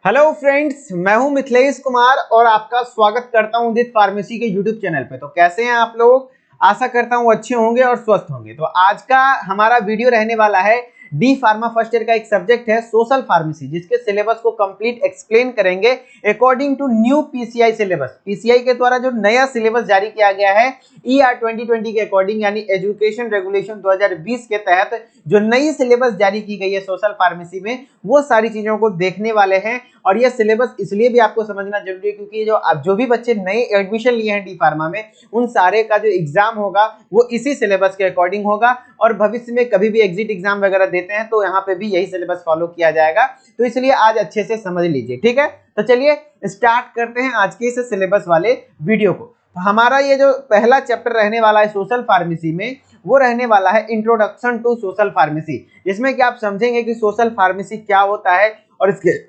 Hello friends, मैं हूं मिथिलेश कुमार और आपका स्वागत करता हूं उदित फार्मेसी के यूट्यूब चैनल पे। तो कैसे हैं आप लोग? आशा करता हूं अच्छे होंगे और स्वस्थ होंगे। तो आज का हमारा वीडियो रहने वाला है डी फार्मा फर्स्ट ईयर का एक सब्जेक्ट है सोशल फार्मेसी, जिसके सिलेबस को कंप्लीट एक्सप्लेन करेंगे according to new PCI syllabus. PCI के द्वारा जो नया सिलेबस जारी किया गया है ईआर 2020 के अकॉर्डिंग, यानी एजुकेशन रेगुलेशन 2020 के तहत जो नई सिलेबस जारी की गई है सोशल फार्मेसी में, वो सारी चीजों को देखने वाले हैं। और ये सिलेबस इसलिए भी आपको समझना जरूरी है क्योंकि जो भी बच्चे नए एडमिशन लिए हैं डी फार्मा में, उन सारे का जो एग्जाम होगा वो इसी सिलेबस के अकॉर्डिंग होगा। और भविष्य में कभी भी एग्जिट एग्जाम वगैरह देते हैं तो यहाँ पे भी यही सिलेबस फॉलो किया जाएगा। तो इसलिए आज अच्छे से समझ लीजिए, ठीक है। तो चलिए स्टार्ट करते हैं आज के इस सिलेबस वाले वीडियो को। तो हमारा ये जो पहला चैप्टर रहने वाला है सोशल फार्मेसी में, वो रहने वाला है इंट्रोडक्शन टू सोशल फार्मेसी, जिसमें कि आप समझेंगे कि सोशल फार्मेसी क्या होता है और इसके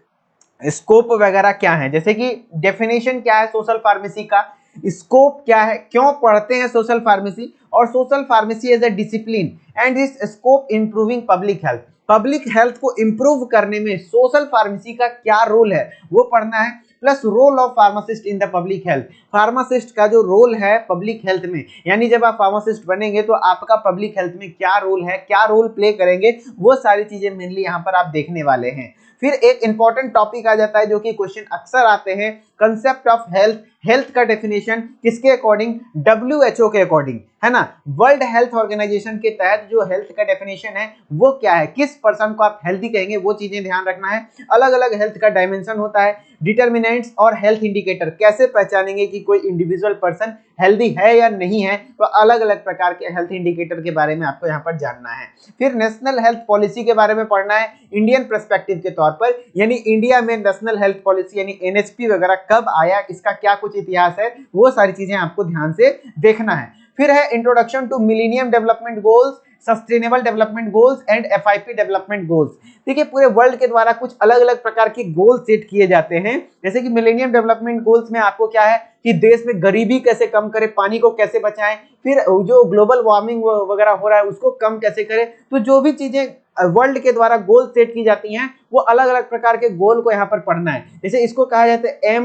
स्कोप वगैरह क्या है। जैसे कि डेफिनेशन क्या है सोशल फार्मेसी का, स्कोप क्या है, क्यों पढ़ते हैं सोशल फार्मेसी, और social pharmacy as a discipline and is scope improving public health. Public health को इंप्रूव करने में सोशल फार्मेसी का क्या रोल है वो पढ़ना है। Plus role of pharmacist in the public health, pharmacist का जो रोल है पब्लिक हेल्थ में, यानी जब आप फार्मासिस्ट बनेंगे तो आपका पब्लिक हेल्थ में क्या रोल है, क्या रोल प्ले करेंगे, वो सारी चीजें मेनली यहाँ पर आप देखने वाले हैं। फिर एक इंपॉर्टेंट टॉपिक आ जाता है जो कि क्वेश्चन अक्सर आते हैं, कंसेप्ट ऑफ हेल्थ। हेल्थ का डेफिनेशन किसके अकॉर्डिंग? WHO के अकॉर्डिंग, है ना। वर्ल्ड हेल्थ ऑर्गेनाइजेशन के तहत जो हेल्थ का डेफिनेशन है वो क्या है, किस पर्सन को आप हेल्थी कहेंगे, वो चीजें ध्यान रखना है। अलग अलग हेल्थ का डायमेंशन होता है, डिटर्मिनेंट्स और हेल्थ इंडिकेटर, कैसे पहचानेंगे कि कोई इंडिविजुअल पर्सन हेल्दी है या नहीं है। तो अलग अलग प्रकार के हेल्थ इंडिकेटर के बारे में आपको यहाँ पर जानना है। फिर नेशनल हेल्थ पॉलिसी के बारे में पढ़ना है इंडियन पर्सपेक्टिव के तौर पर, यानी इंडिया में नेशनल हेल्थ पॉलिसी यानी NHP वगैरह कब आया, इसका क्या कुछ इतिहास है, वो सारी चीजें आपको ध्यान से देखना है। फिर है introduction to millennium development goals, sustainable development goals and FIP development goals. देखिए पूरे वर्ल्ड के द्वारा कुछ अलग अलग प्रकार के गोल सेट किए जाते हैं। जैसे कि मिलेनियम डेवलपमेंट गोल्स में आपको क्या है कि देश में गरीबी कैसे कम करें, पानी को कैसे बचाएं, फिर जो ग्लोबल वार्मिंग वगैरह हो रहा है उसको कम कैसे करें। तो जो भी चीजें वर्ल्ड के द्वारा गोल सेट की जाती हैं वो अलग अलग प्रकार के गोल को यहाँ पर पढ़ना है। जैसे इसको कहा जाता है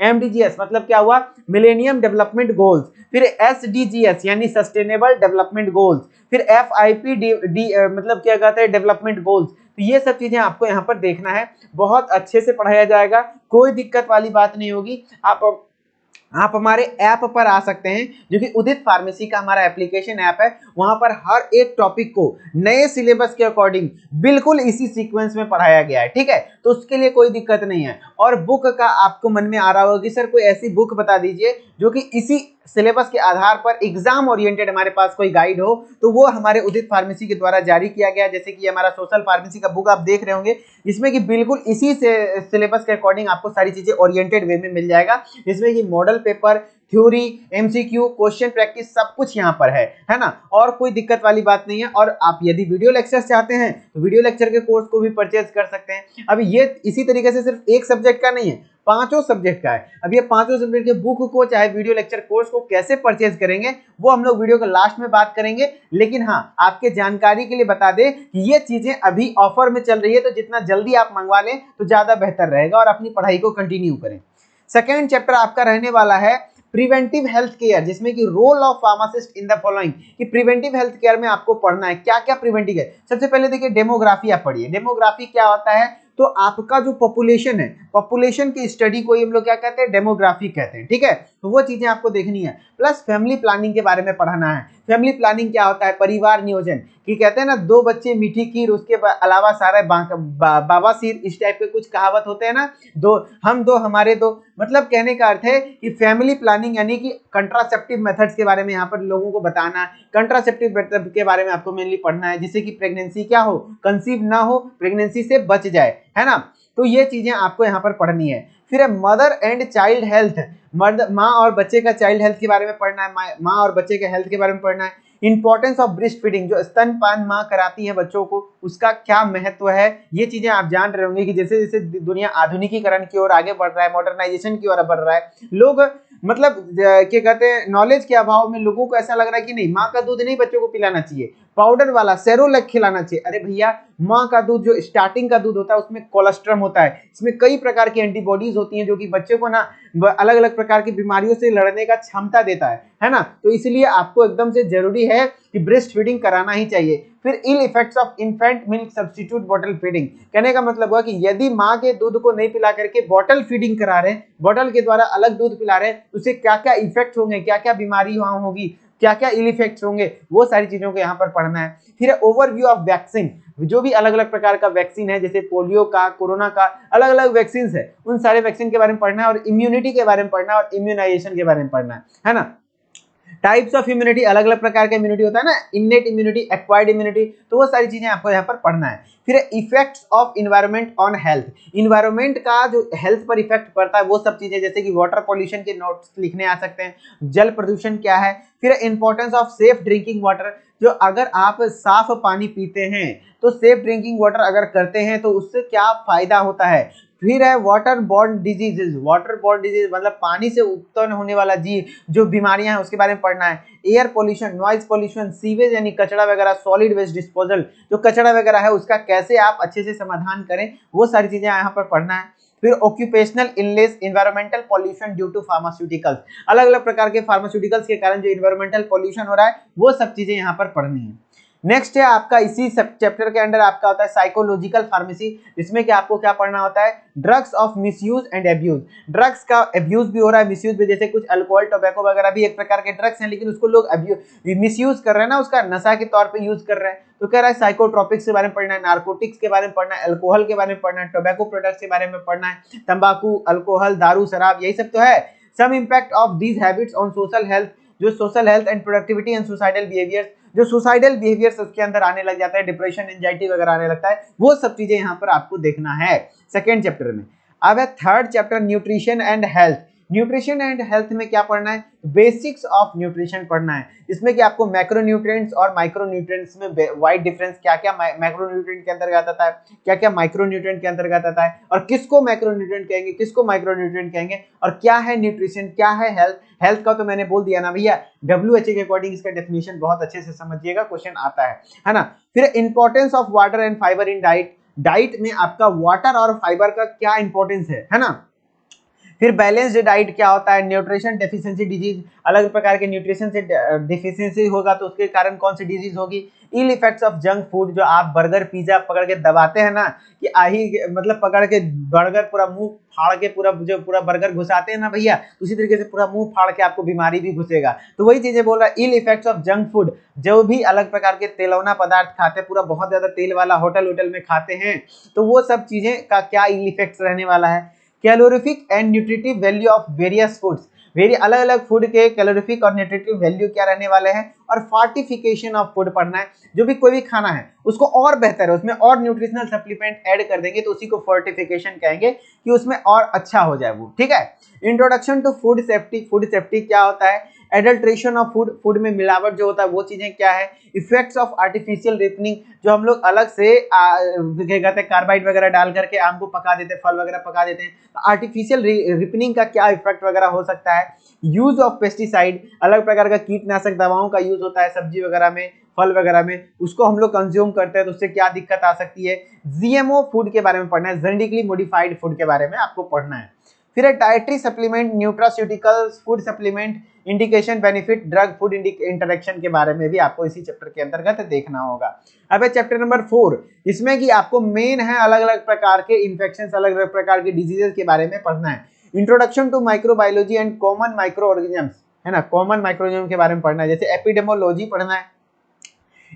MDGs मतलब क्या हुआ, मिलेनियम डेवलपमेंट गोल्स। फिर SDGs यानी सस्टेनेबल डेवलपमेंट गोल्स। फिर FIP मतलब क्या कहते हैं, डेवलपमेंट गोल्स। तो ये सब चीजें आपको यहाँ पर देखना है, बहुत अच्छे से पढ़ाया जाएगा, कोई दिक्कत वाली बात नहीं होगी। आप हमारे ऐप पर आ सकते हैं जो कि उदित फार्मेसी का हमारा एप्लीकेशन ऐप है। वहां पर हर एक टॉपिक को नए सिलेबस के अकॉर्डिंग बिल्कुल इसी सीक्वेंस में पढ़ाया गया है, ठीक है। तो उसके लिए कोई दिक्कत नहीं है। और बुक का आपको मन में आ रहा होगा कि सर कोई ऐसी बुक बता दीजिए जो कि इसी सिलेबस के आधार पर एग्जाम ओरिएंटेड हमारे पास कोई गाइड हो। तो वो हमारे उदित फार्मेसी के द्वारा जारी किया गया। जैसे कि हमारा सोशल फार्मेसी का बुक आप देख रहे होंगे, इसमें कि बिल्कुल इसी से सिलेबस के अकॉर्डिंग आपको सारी चीजें ओरिएंटेड वे में मिल जाएगा। इसमें कि model paper, theory, MCQ, question practice सब कुछ यहाँ पर है ना। और कोई दिक्कत वाली बात नहीं है। और आप यदि वीडियो लेक्चर चाहते हैं तो वीडियो लेक्चर के कोर्स को भी परचेज कर सकते हैं। अब ये इसी तरीके से सिर्फ एक सब्जेक्ट का नहीं है, पांचों सब्जेक्ट का है। अब ये पांचों सब्जेक्ट के बुक को चाहे वीडियो लेक्चर कोर्स को कैसे परचेज करेंगे वो हम लोग वीडियो के लास्ट में बात करेंगे। लेकिन हाँ, आपके जानकारी के लिए बता दें कि ये चीजें अभी ऑफर में चल रही है, तो जितना जल्दी आप मंगवा लें तो ज्यादा बेहतर रहेगा और अपनी पढ़ाई को कंटिन्यू करें। सेकेंड चैप्टर आपका रहने वाला है प्रिवेंटिव हेल्थ केयर, जिसमें कि role of pharmacist in the following, कि प्रिवेंटिव हेल्थ केयर में आपको पढ़ना है क्या क्या प्रिवेंटिव है। सबसे पहले देखिए डेमोग्राफी आप पढ़िए। डेमोग्राफी क्या होता है? तो आपका जो पॉपुलेशन है, पॉपुलेशन की स्टडी को हम लोग क्या कहते हैं, डेमोग्राफी कहते हैं, ठीक है। तो वो चीजें आपको देखनी है। प्लस फैमिली प्लानिंग के बारे में पढ़ना है। फैमिली प्लानिंग क्या होता है? परिवार नियोजन, कि कहते हैं ना, 2 बच्चे मीठी खीर, उसके अलावा सारा बाबा सिर, इस टाइप के कुछ कहावत होते हैं ना, दो हमारे दो। मतलब कहने का अर्थ है कि फैमिली प्लानिंग यानी कि कंट्रासेप्टिव मेथड्स के बारे में यहाँ पर लोगों को बताना है। कंट्रासेप्टिव मेथड के बारे में आपको मेनली पढ़ना है, जिससे कि प्रेगनेंसी क्या हो, कंसीव ना हो, प्रेगनेंसी से बच जाए, है ना। तो ये चीजें आपको यहाँ पर पढ़नी है। फिर है मदर एंड चाइल्ड हेल्थ, माँ और बच्चे का चाइल्ड हेल्थ के बारे में पढ़ना है, माँ और बच्चे के हेल्थ के बारे में पढ़ना है। इंपॉर्टेंस ऑफ ब्रेस्ट फीडिंग, जो स्तनपान माँ कराती है बच्चों को, उसका क्या महत्व है, ये चीजें आप जान रहे होंगे कि जैसे जैसे दुनिया आधुनिकीकरण की ओर आगे बढ़ रहा है, मॉडर्नाइजेशन की ओर बढ़ रहा है, लोग मतलब क्या कहते हैं, नॉलेज के अभाव में लोगों को ऐसा लग रहा है कि नहीं, माँ का दूध नहीं बच्चों को पिलाना चाहिए, पाउडर वाला सेरोलैक खिलाना चाहिए। अरे भैया, माँ का दूध जो स्टार्टिंग का दूध होता है उसमें कोलेस्ट्रम होता है, इसमें कई प्रकार की एंटीबॉडीज होती हैं जो कि बच्चे को ना अलग अलग प्रकार की बीमारियों से लड़ने का क्षमता देता है ना। तो इसलिए आपको एकदम से जरूरी है कि ब्रेस्ट फीडिंग कराना ही चाहिए। फिर ill effects of infant milk substitute bottle feeding, कहने का मतलब हुआ कि यदि माँ के दूध को नहीं पिला करके बॉटल फीडिंग करा रहे हैं, बॉटल के द्वारा अलग दूध पिला रहे हैं, उससे क्या क्या इफेक्ट होंगे, क्या क्या बीमारी वहां होगी, क्या क्या इल इफेक्ट्स होंगे, वो सारी चीजों को यहाँ पर पढ़ना है। फिर ओवरव्यू ऑफ वैक्सीन, जो भी अलग अलग प्रकार का वैक्सीन है, जैसे पोलियो का, कोरोना का, अलग अलग वैक्सीन है, उन सारे वैक्सीन के बारे में पढ़ना है, और इम्यूनिटी के बारे में पढ़ना है, और इम्यूनाइजेशन के बारे में पढ़ना है ना। टाइप्स ऑफ इम्यूनिटी, अलग अलग प्रकार का इम्यूनिटी होता है ना, इननेट इम्यूनिटी, एक्वायर्ड इम्यूनिटी, तो वो सारी चीजें आपको यहाँ पर पढ़ना है। फिर effects of environment on health, environment का जो हेल्थ पर इफेक्ट पड़ता है वो सब चीजें, जैसे कि वाटर पॉल्यूशन के नोट्स लिखने आ सकते हैं, जल प्रदूषण क्या है। फिर importance of safe drinking water, जो अगर आप साफ पानी पीते हैं तो सेफ ड्रिंकिंग वाटर अगर करते हैं तो उससे क्या फायदा होता है। फिर है water borne diseases, water borne disease मतलब पानी से उत्पन्न होने वाला जो बीमारियां हैं उसके बारे में पढ़ना है। Air pollution, noise pollution, sewage यानी कचरा वगैरह, सॉलिड वेस्ट डिस्पोजल, जो कचरा वगैरह है उसका कैसे आप अच्छे से समाधान करें, वो सारी चीजें यहाँ पर पढ़ना है। फिर occupational illness, environmental pollution due to pharmaceuticals, अलग अलग प्रकार के फार्मास्यूटिकल्स के कारण जो इन्वायरमेंटल पॉल्यूशन हो रहा है वो सब चीजें यहाँ पर पढ़नी है। नेक्स्ट है आपका इसी चैप्टर के अंदर आपका होता है साइकोलॉजिकल फार्मेसी, जिसमें कि आपको क्या पढ़ना होता है, drugs of misuse and abuse, drugs का एब्यूज भी हो रहा है, मिसयूज भी, जैसे कुछ अल्कोहल, टोबैको वगैरह भी एक प्रकार के ड्रग्स हैं, लेकिन उसको लोग मिसयूज कर रहे हैं ना, उसका नशा के तौर पे यूज कर रहे हैं। तो कह रहा है साइकोट्रोपिक्स के बारे में पढ़ना है, नार्कोटिक्स के बारे में पढ़ना है, अल्कोहल के बारे में पढ़ना है, टोबैको प्रोडक्ट्स के बारे में पढ़ना है, तंबाकू, अल्कोहल, दारू, शराब, यही सब तो है। Some impact of these habits on social health, जो social health and productivity and suicidal behaviours, जो सुसाइडल बिहेवियर्स उसके अंदर आने लग जाता है, डिप्रेशन, एंजाइटी वगैरह आने लगता है, वो सब चीजें यहाँ पर आपको देखना है सेकेंड चैप्टर में। अब है third chapter nutrition and health. Nutrition and health में क्या पढ़ना है, बेसिक्स ऑफ न्यूट्रिशन पढ़ना है, जिसमें कि आपको मैक्रोन्यूट्रिएंट्स और माइक्रोन्यूट्रिएंट्स में वाइड डिफरेंस, क्या क्या मैक्रोन्यूट्रिएंट के अंतर्गत आता है, क्या क्या माइक्रोन्यूट्रिएंट के अंतर्गत आता है, और किसको मैक्रोन्यूट्रिएंट कहेंगे, किसको माइक्रोन्यूट्रिएंट कहेंगे, और क्या है न्यूट्रिशन, क्या है हेल्थ। हेल्थ का तो मैंने बोल दिया ना भैया, WHO के अकॉर्डिंग इसका डेफिनेशन बहुत अच्छे से समझिएगा, क्वेश्चन आता है ना। फिर importance of water and fibre in diet, diet में आपका वाटर और फाइबर का क्या इंपॉर्टेंस है ना। फिर बैलेंस्ड डाइट क्या होता है, न्यूट्रिशन डेफिशिएंसी डिजीज, अलग प्रकार के न्यूट्रिशन से डेफिशिएंसी होगा तो उसके कारण कौन सी डिजीज होगी। Ill effects of junk food, जो आप बर्गर पिज्जा पकड़ के दबाते हैं ना, कि आही मतलब पकड़ के बर्गर पूरा मुंह फाड़ के पूरा बर्गर घुसाते हैं ना भैया, उसी तरीके से पूरा मुंह फाड़ के आपको बीमारी भी घुसेगा। तो वही चीजें बोल रहा है, ill effects of junk food, जो भी अलग प्रकार के तेलौना पदार्थ खाते हैं, पूरा बहुत ज्यादा तेल वाला होटल में खाते हैं, तो वो सब चीजें का क्या इल इफेक्ट्स रहने वाला है। Calorific and nutritive value of various foods, very अलग अलग फूड के कैलोरीफिक और न्यूट्रिटिव वैल्यू क्या रहने वाले हैं। और फोर्टिफिकेशन ऑफ फूड पढ़ना है, जो भी कोई भी खाना है उसको और बेहतर है, उसमें और न्यूट्रिशनल सप्लीमेंट ऐड कर देंगे तो उसी को फोर्टिफिकेशन कहेंगे, कि उसमें और अच्छा हो जाए वो, ठीक है। Introduction to food safety, food safety क्या होता है, एडल्ट्रेशन ऑफ फूड, फूड में मिलावट जो होता है वो चीजें क्या है। इफेक्ट्स ऑफ आर्टिफिशियल रिपनिंग, जो हम लोग अलग से क्या कहते हैं कार्बाइड वगैरह डाल करके आम को पका देते हैं, फल वगैरह पका देते हैं, तो आर्टिफिशियल रिपनिंग का क्या इफेक्ट वगैरह हो सकता है। यूज ऑफ पेस्टिसाइड, अलग प्रकार का कीटनाशक दवाओं का यूज होता है सब्जी वगैरह में, फल वगैरह में, उसको हम लोग कंज्यूम करते हैं तो उससे क्या दिक्कत आ सकती है। जीएमओ फूड के बारे में पढ़ना है, जेनेटिकली मॉडिफाइड फूड के बारे में आपको पढ़ना है। फिर है dietary supplement, nutraceuticals, food supplement, indication, benefit, drug food interaction के बारे में भी आपको इसी चैप्टर के अंतर्गत देखना होगा। अब है चैप्टर नंबर 4, इसमें कि आपको मेन है अलग अलग प्रकार के इन्फेक्शन, अलग अलग प्रकार के डिजीजेस के बारे में पढ़ना है। Introduction to microbiology and common micro organisms, है ना, कॉमन माइक्रोऑर्गेनिज्म के बारे में पढ़ना है, जैसे एपिडेमोलॉजी पढ़ना है।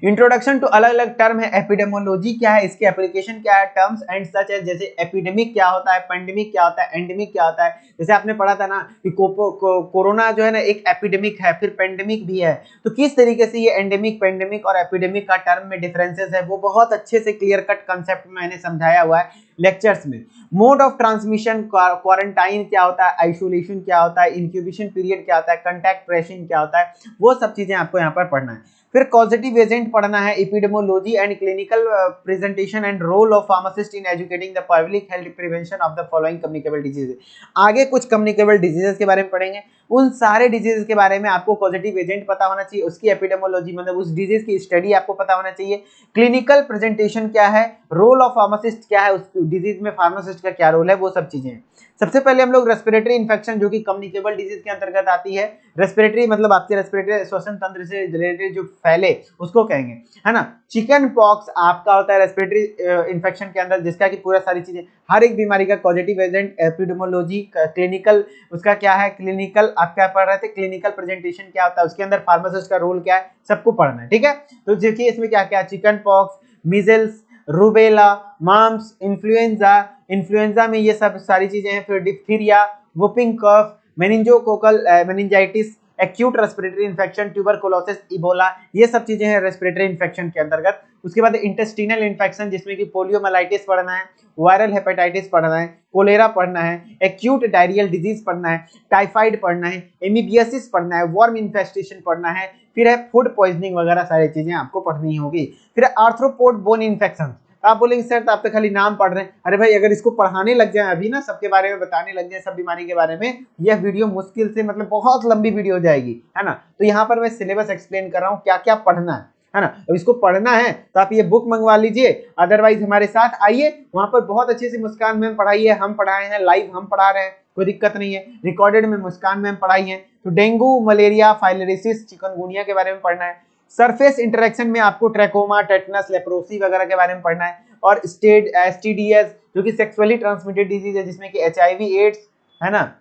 इंट्रोडक्शन टू अलग अलग टर्म है, एपिडेमोलॉजी क्या है, इसके एप्लीकेशन क्या है, टर्म्स एंड सच है, जैसे एपिडेमिक क्या होता है, पेंडेमिक क्या होता है, एंडेमिक क्या होता है। जैसे आपने पढ़ा था ना कि कोरोना जो है ना एक एपिडेमिक है, फिर पेंडेमिक भी है, तो किस तरीके से ये एंडेमिक, पेंडेमिक और एपिडेमिक का टर्म में डिफरेंसेस है, वो बहुत अच्छे से क्लियर कट कंसेप्ट में मैंने समझाया हुआ है लेक्चर्स में। मोड ऑफ ट्रांसमिशन, क्वारंटाइन क्या होता है, आइसोलेशन क्या होता है, इंक्यूबेशन पीरियड क्या होता है, कॉन्टैक्ट ट्रेसिंग क्या होता है, वो सब चीजें आपको यहाँ पर पढ़ना है। फिर कॉजेटिव एजेंट पढ़ना है, epidemiology and clinical presentation and role of pharmacist in educating the public health prevention of the following communicable diseases. आगे कुछ कम्युनिकेबल डिजीजेस के बारे में पढ़ेंगे, उन सारे डिजीज के बारे में आपको कॉजेटिव एजेंट पता होना चाहिए, उसकी एपिडेमोलॉजी मतलब उस डिजीज की स्टडी आपको पता होना चाहिए, क्लिनिकल प्रेजेंटेशन क्या है, रोल ऑफ फार्मासिस्ट क्या है, उस डिजीज में फार्मासिस्ट का क्या रोल है, वो सब चीजें हैं। सबसे पहले हम लोग रेस्पिरेटरी इन्फेक्शन जो कि कम्युनिकेबल डिजीज के अंतर्गत आती है, रेस्पिरेटरी मतलब आपके रेस्पिरेटरी श्वसन तंत्र से रिलेटेड जो फैले उसको कहेंगे, है ना। चिकन पॉक्स आपका होता है रेस्पिरेटरी इन्फेक्शन के अंदर, जिसका कि पूरा सारी चीजें हर एक बीमारी का कॉजेटिव एजेंट, एपिडेमोलॉजी, क्लिनिकल उसका क्या है, क्लिनिकल आप क्या पढ़ रहे थे, क्लिनिकल प्रेजेंटेशन क्या होता है, उसके अंदर फार्मासिस्ट का रोल क्या है, सबको पढ़ना है, ठीक है। तो देखिए इसमें क्या क्या, chicken pox, measles, rubella, mumps, influenza, influenza में ये सब सारी चीजें हैं, फिर diphtheria, whooping cough, meningococcal meningitis, acute respiratory infection, tuberculosis, Ebola, ये सब चीजें हैं रेस्पिरेटरी इन्फेक्शन के अंतर्गत। उसके बाद इंटेस्टिनल इन्फेक्शन जिसमें कि पोलियोमाइलाइटिस पढ़ना है, वायरल हेपेटाइटिस पढ़ना है, कोलेरा पढ़ना है, एक्यूट डायरियल डिजीज पढ़ना है, टाइफाइड पढ़ना है, एमीबियासिस पढ़ना है, वर्म इन्फेस्टेशन पढ़ना है, फिर है फूड पॉइजनिंग वगैरह सारी चीजें आपको पढ़नी होगी। फिर आर्थ्रोपोड बोन इन्फेक्शन, आप बोलेंगे सर तो आप तो खाली नाम पढ़ रहे हैं, अरे भाई अगर इसको पढ़ाने लग जाए अभी ना, सबके बारे में बताने लग जाए, सब बीमारी के बारे में, यह वीडियो मुश्किल से मतलब बहुत लंबी वीडियो हो जाएगी, है ना। तो यहाँ पर मैं सिलेबस एक्सप्लेन कर रहा हूँ क्या क्या पढ़ना है ना। अब इसको पढ़ना है तो आप ये बुक मंगवा लीजिए, अदरवाइज हमारे साथ आइए, वहां पर बहुत अच्छे से मुस्कान मैम पढ़ाई है, हम पढ़ाए हैं, लाइव हम पढ़ा रहे हैं, कोई दिक्कत नहीं है, रिकॉर्डेड में मुस्कान मैम पढ़ाई है। तो डेंगू, मलेरिया, फाइलेरिसिस, चिकनगुनिया के बारे में पढ़ना है। सरफेस इंटरेक्शन में आपको ट्रैकोमा, टेटनस, लेप्रोसी वगैरह के बारे में पढ़ना है। और स्टेट एसटीडीएस जो कि सेक्सुअली ट्रांसमिटेड डिजीज है, जिसमें कि एचआईवी, एड्स, है ना,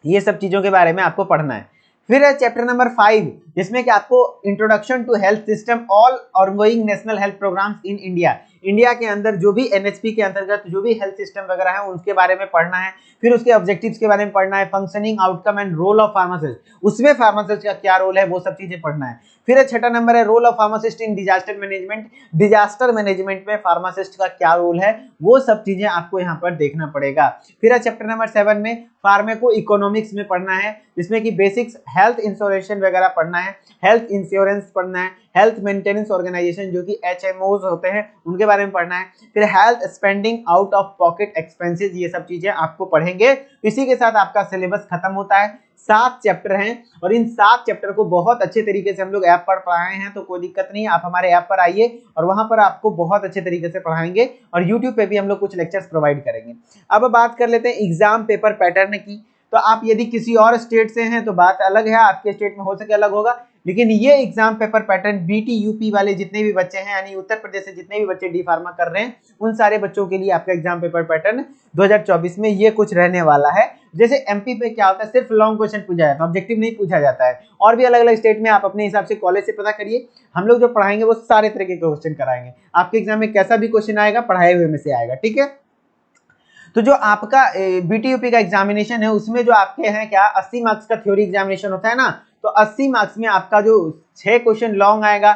ये सब चीजों के बारे में आपको पढ़ना है। फिर है चैप्टर नंबर 5 जिसमें कि आपको introduction to health system, all ongoing national health programs in India, India के अंदर जो भी एनएचपी के अंतर्गत जो भी हेल्थ सिस्टम वगैरह है उनके बारे में पढ़ना है। फिर उसके ऑब्जेक्टिव्स के बारे में पढ़ना है, functioning, outcome and role of pharmacist, उसमें फार्मासिस्ट का क्या रोल है वो सब चीजें पढ़ना है। फिर छठा नंबर है role of pharmacist in disaster management, disaster management में फार्मासिस्ट का क्या रोल है वो सब चीजें आपको यहाँ पर देखना पड़ेगा। फिर चैप्टर नंबर 7 में फार्मेको इकोनॉमिक्स में पढ़ना है, जिसमें कि बेसिक्स हेल्थ इंश्योरेंस वगैरह पढ़ना है, हेल्थ इंश्योरेंस पढ़ना है, हेल्थ मेंटेनेंस ऑर्गेनाइजेशन जो कि एचएमओज होते हैं उनके बारे में पढ़ना है। फिर health spending out of pocket expenses, ये सब चीजें आपको पढ़ेंगे। इसी के साथ आपका सिलेबस खत्म होता है। 7 चैप्टर हैं और इन 7 चैप्टर को बहुत अच्छे तरीके से हम लोग ऐप पर पढ़ाए हैं, तो कोई दिक्कत नहीं, आप हमारे ऐप पर आइए और वहां पर आपको बहुत अच्छे तरीके से पढ़ाएंगे और यूट्यूब पे भी हम लोग कुछ लेक्चर्स प्रोवाइड करेंगे। अब बात कर लेते हैं एग्जाम पेपर पैटर्न की। तो आप यदि किसी और स्टेट से हैं तो बात अलग है, आपके स्टेट में हो सके अलग होगा, लेकिन ये exam paper pattern BT UP वाले जितने भी बच्चे हैं, यानी उत्तर प्रदेश से जितने भी बच्चे डी फार्मा कर रहे हैं, उन सारे बच्चों के लिए आपका एग्जाम पेपर पैटर्न 2024 में ये कुछ रहने वाला है। जैसे एमपी पे क्या होता है, सिर्फ लॉन्ग क्वेश्चन पूछा जाता है, ऑब्जेक्टिव नहीं पूछा जाता है। और भी अलग अलग स्टेट में आप अपने हिसाब से कॉलेज से पता करिए, हम लोग जो पढ़ाएंगे वो सारे तरह के क्वेश्चन कराएंगे। आपके एग्जाम में कैसा भी क्वेश्चन आएगा पढ़ाए हुए में से आएगा, ठीक है। तो जो आपका बीटीयूपी का एग्जामिनेशन है उसमें जो आपके हैं क्या 80 मार्क्स का थ्योरी एग्जामिनेशन होता है ना, तो 80 मार्क्स में आपका जो 6 क्वेश्चन लॉन्ग आएगा,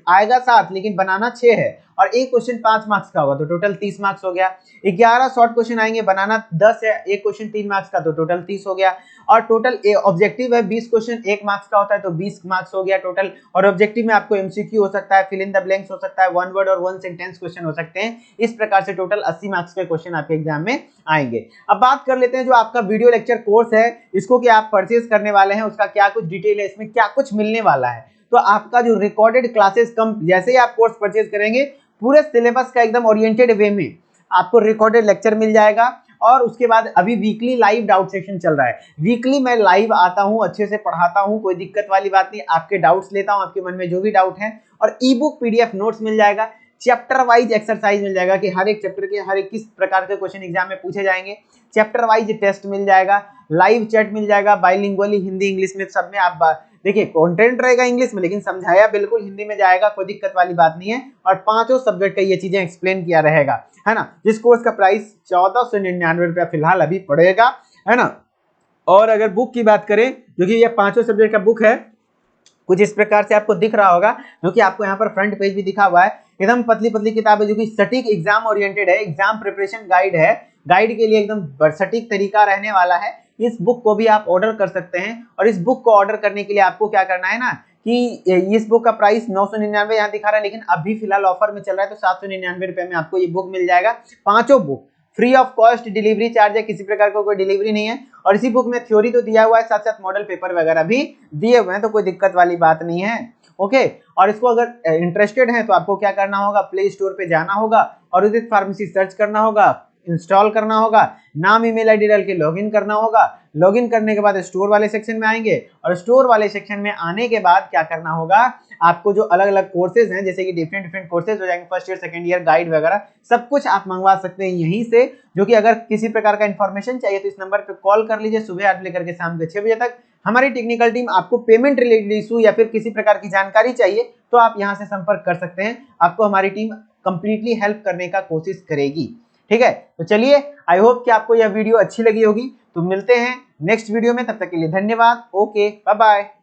आएगा 7 लेकिन बनाना 6 है, और एक क्वेश्चन 5 मार्क्स का होगा तो टोटल 30 मार्क्स हो गया। 11 शॉर्ट क्वेश्चन आएंगे, बनाना 10 है, एक क्वेश्चन 3 मार्क्स का तो टोटल 30 हो गया। और टोटल ऑब्जेक्टिव है 20 क्वेश्चन 1 मार्क्स का होता है तो 20 मार्क्स हो गया टोटल। और ऑब्जेक्टिव में आपको एमसीक्यू हो सकता है, फिल इन द ब्लैंक्स हो सकता है, वन वर्ड और वन सेंटेंस क्वेश्चन हो सकते हैं। इस प्रकार से टोटल 80 मार्क्स के क्वेश्चन आपके एग्जाम में आएंगे। अब बात कर लेते हैं जो आपका वीडियो लेक्चर कोर्स है, इसको कि आप परचेज करने वाले हैं उसका क्या कुछ डिटेल है, इसमें क्या कुछ मिलने वाला है। तो आपका जो रिकॉर्डेड क्लासेस कम, जैसे ही आप कोर्स परचेज करेंगे पूरे सिलेबस का एकदम ओरिएंटेड वे में आपको रिकॉर्डेड लेक्चर मिल जाएगा। और उसके बाद अभी वीकली लाइव डाउट सेशन चल रहा है, वीकली मैं लाइव आता हूं, अच्छे से पढ़ाता हूं, कोई दिक्कत वाली बात नहीं, आपके डाउट्स लेता हूं, आपके मन में जो भी डाउट है। और ई बुक पीडीएफ नोट्स मिल जाएगा, चैप्टर वाइज एक्सरसाइज मिल जाएगा कि हर एक चैप्टर के हर एक किस प्रकार के क्वेश्चन एग्जाम में पूछे जाएंगे, चैप्टर वाइज टेस्ट मिल जाएगा, लाइव चैट मिल जाएगा, बाइलिंगुअली हिंदी इंग्लिश में सब में। आप देखिए कंटेंट रहेगा इंग्लिश में लेकिन समझाया बिल्कुल हिंदी में जाएगा, कोई दिक्कत वाली बात नहीं है। और पांचों सब्जेक्ट का ये चीजें एक्सप्लेन किया रहेगा, है ना। जिस कोर्स का प्राइस 1499 रुपया फिलहाल अभी पड़ेगा, है ना। और अगर बुक की बात करें, जो कि ये पांचों सब्जेक्ट का बुक है, कुछ इस प्रकार से आपको दिख रहा होगा, जो कि आपको यहाँ पर फ्रंट पेज भी दिखा हुआ है, एकदम पतली पतली किताब है जो कि सटीक एग्जाम ओरिएंटेड है, एग्जाम प्रिपरेशन गाइड है, गाइड के लिए एकदम सटीक तरीका रहने वाला है। इस बुक को भी आप ऑर्डर कर सकते हैं, और इस बुक को ऑर्डर करने के लिए आपको क्या करना है ना, कि इस बुक का प्राइस 999 यहाँ दिखा रहा है, लेकिन अभी फिलहाल ऑफर में चल रहा है तो 799 रुपए में आपको ये बुक मिल जाएगा। पांचों book free of cost, delivery charge है, किसी प्रकार का कोई डिलीवरी नहीं है। और इसी बुक में थ्योरी तो दिया हुआ है, साथ साथ मॉडल पेपर वगैरह भी दिए हुए हैं, तो कोई दिक्कत वाली बात नहीं है। ओके, और इसको अगर इंटरेस्टेड है तो आपको क्या करना होगा, प्ले स्टोर पे जाना होगा और उदित फार्मेसी सर्च करना होगा, इंस्टॉल करना होगा, नाम ईमेल आईडी डाल के लॉगिन करना होगा। लॉगिन करने के बाद स्टोर वाले सेक्शन में आएंगे और स्टोर वाले सेक्शन में आने के बाद क्या करना होगा, आपको जो अलग अलग कोर्सेज हैं, जैसे कि डिफरेंट कोर्सेज हो जाएंगे, first year second year guide वगैरह सब कुछ आप मंगवा सकते हैं यहीं से। जो कि अगर किसी प्रकार का इन्फॉर्मेशन चाहिए तो इस नंबर पे कॉल कर लीजिए सुबह 8 लेकर के शाम के 6 बजे तक। हमारी टेक्निकल टीम आपको पेमेंट रिलेटेड इशू या फिर किसी प्रकार की जानकारी चाहिए तो आप यहां से संपर्क कर सकते हैं, आपको हमारी टीम कंप्लीटली हेल्प करने का कोशिश करेगी। ठीक है, तो चलिए, आई होप कि आपको यह वीडियो अच्छी लगी होगी। तो मिलते हैं नेक्स्ट वीडियो में, तब तक के लिए धन्यवाद। Okay, bye bye.